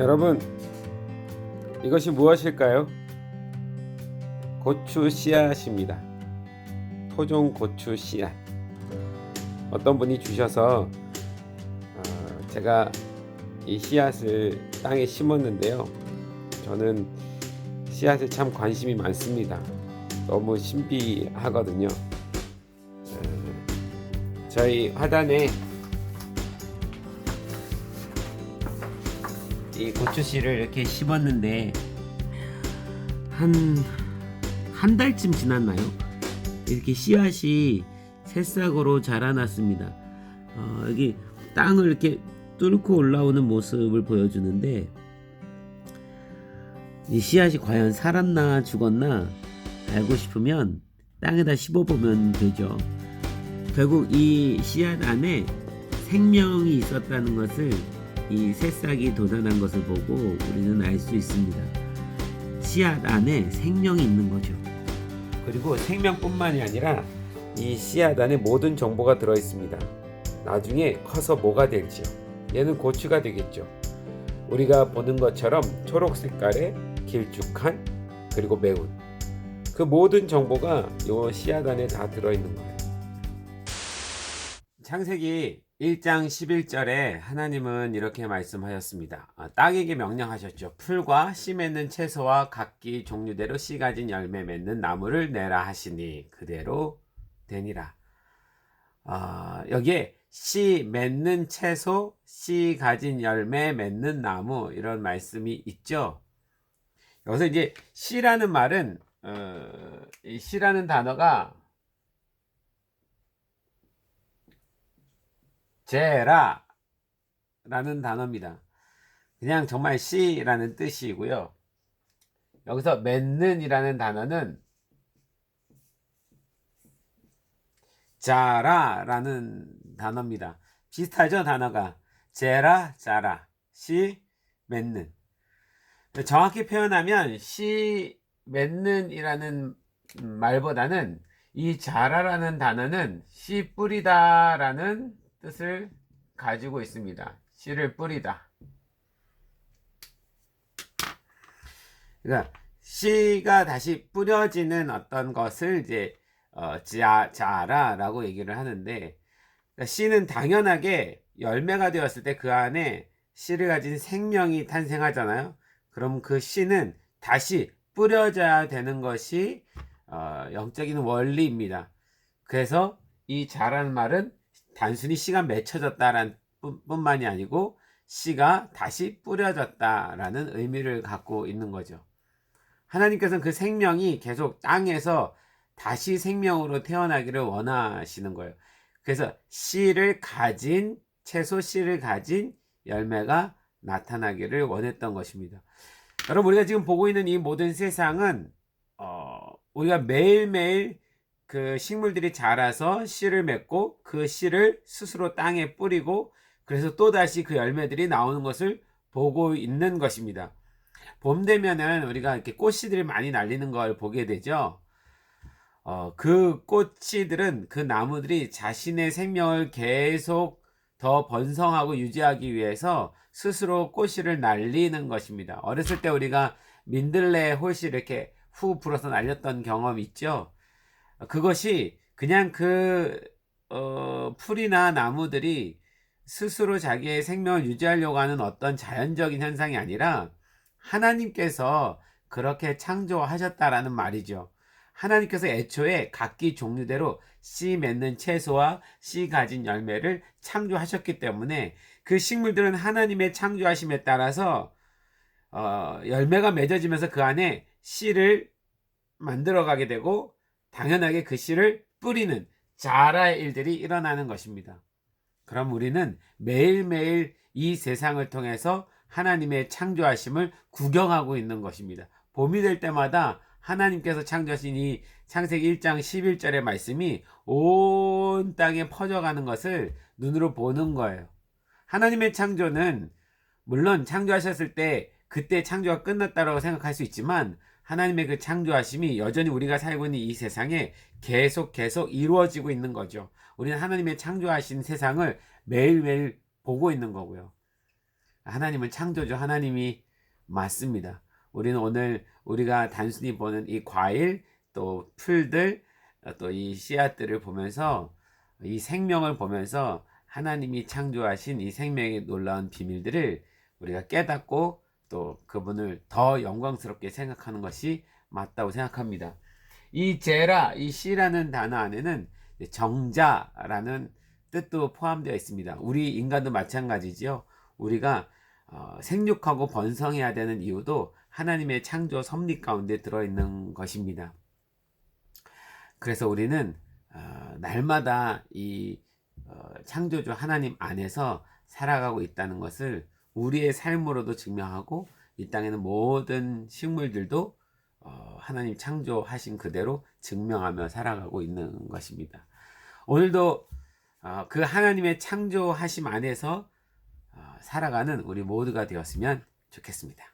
여러분, 이것이 무엇일까요? 고추 씨앗입니다. 토종 고추 씨앗. 어떤 분이 주셔서 제가 이 씨앗을 땅에 심었는데요. 저는 씨앗에 참 관심이 많습니다. 너무 신비하거든요. 저희 화단에 이 고추 씨를 이렇게 심었는데 한 달쯤 지났나요? 이렇게 씨앗이 새싹으로 자라났습니다. 여기 땅을 이렇게 뚫고 올라오는 모습을 보여주는데, 이 씨앗이 과연 살았나 죽었나 알고 싶으면 땅에다 씹어보면 되죠. 결국 이 씨앗 안에 생명이 있었다는 것을 이 새싹이 돋아난 것을 보고 우리는 알 수 있습니다. 씨앗 안에 생명이 있는 거죠. 그리고 생명뿐만이 아니라 이 씨앗 안에 모든 정보가 들어있습니다. 나중에 커서 뭐가 될지요. 얘는 고추가 되겠죠. 우리가 보는 것처럼 초록 색깔의 길쭉한 그리고 매운 그 모든 정보가 이 씨앗 안에 다 들어있는 거예요. 창세기 1장 11절에 하나님은 이렇게 말씀하셨습니다. 땅에게 명령하셨죠. 풀과 씨 맺는 채소와 각기 종류대로 씨 가진 열매 맺는 나무를 내라 하시니 그대로 되니라. 여기에 씨 맺는 채소, 씨 가진 열매 맺는 나무, 이런 말씀이 있죠. 여기서 이제 씨라는 말은 이 씨라는 단어가 제라 라는 단어입니다. 그냥 정말 씨라는 뜻이고요. 여기서 맺는 이라는 단어는 자라 라는 단어입니다. 비슷하죠, 단어가. 제라, 자라, 씨, 맺는. 정확히 표현하면 씨 맺는 이라는 말보다는 이 자라라는 단어는 씨 뿌리다 라는 뜻을 가지고 있습니다. 씨를 뿌리다. 그러니까 씨가 다시 뿌려지는 어떤 것을 이제 자라라고 얘기를 하는데, 그러니까 씨는 당연하게 열매가 되었을 때 그 안에 씨를 가진 생명이 탄생하잖아요. 그럼 그 씨는 다시 뿌려져야 되는 것이 영적인 원리입니다. 그래서 이 자라는 말은 단순히 씨가 맺혀졌다라는 뿐만이 아니고 씨가 다시 뿌려졌다라는 의미를 갖고 있는 거죠. 하나님께서는 그 생명이 계속 땅에서 다시 생명으로 태어나기를 원하시는 거예요. 그래서 씨를 가진 채소, 씨를 가진 열매가 나타나기를 원했던 것입니다. 여러분, 우리가 지금 보고 있는 이 모든 세상은 우리가 매일매일 그 식물들이 자라서 씨를 맺고 그 씨를 스스로 땅에 뿌리고 그래서 또다시 그 열매들이 나오는 것을 보고 있는 것입니다. 봄 되면은 우리가 이렇게 꽃씨들이 많이 날리는 걸 보게 되죠. 그 꽃씨들은, 그 나무들이 자신의 생명을 계속 더 번성하고 유지하기 위해서 스스로 꽃씨를 날리는 것입니다. 어렸을 때 우리가 민들레 홀씨 이렇게 후 불어서 날렸던 경험 있죠. 그것이 그냥 풀이나 나무들이 스스로 자기의 생명을 유지하려고 하는 어떤 자연적인 현상이 아니라 하나님께서 그렇게 창조하셨다라는 말이죠. 하나님께서 애초에 각기 종류대로 씨 맺는 채소와 씨 가진 열매를 창조하셨기 때문에 그 식물들은 하나님의 창조하심에 따라서 열매가 맺어지면서 그 안에 씨를 만들어가게 되고 당연하게 그 씨를 뿌리는 자라의 일들이 일어나는 것입니다. 그럼 우리는 매일매일 이 세상을 통해서 하나님의 창조하심을 구경하고 있는 것입니다. 봄이 될 때마다 하나님께서 창조하신 이 창세기 1장 11절의 말씀이 온 땅에 퍼져가는 것을 눈으로 보는 거예요. 하나님의 창조는 물론 창조하셨을 때 그때 창조가 끝났다고 생각할 수 있지만 하나님의 그 창조하심이 여전히 우리가 살고 있는 이 세상에 계속 이루어지고 있는 거죠. 우리는 하나님의 창조하신 세상을 매일매일 보고 있는 거고요. 하나님은 창조주 하나님이 맞습니다. 우리는 오늘 우리가 단순히 보는 이 과일, 또 풀들, 또 이 씨앗들을 보면서, 이 생명을 보면서 하나님이 창조하신 이 생명의 놀라운 비밀들을 우리가 깨닫고 또 그분을 더 영광스럽게 생각하는 것이 맞다고 생각합니다. 이 제라, 이 씨라는 단어 안에는 정자라는 뜻도 포함되어 있습니다. 우리 인간도 마찬가지지요. 우리가 생육하고 번성해야 되는 이유도 하나님의 창조 섭리 가운데 들어있는 것입니다. 그래서 우리는 날마다 이 창조주 하나님 안에서 살아가고 있다는 것을 우리의 삶으로도 증명하고, 이 땅에는 모든 식물들도 하나님 창조하신 그대로 증명하며 살아가고 있는 것입니다. 오늘도 그 하나님의 창조하심 안에서 살아가는 우리 모두가 되었으면 좋겠습니다.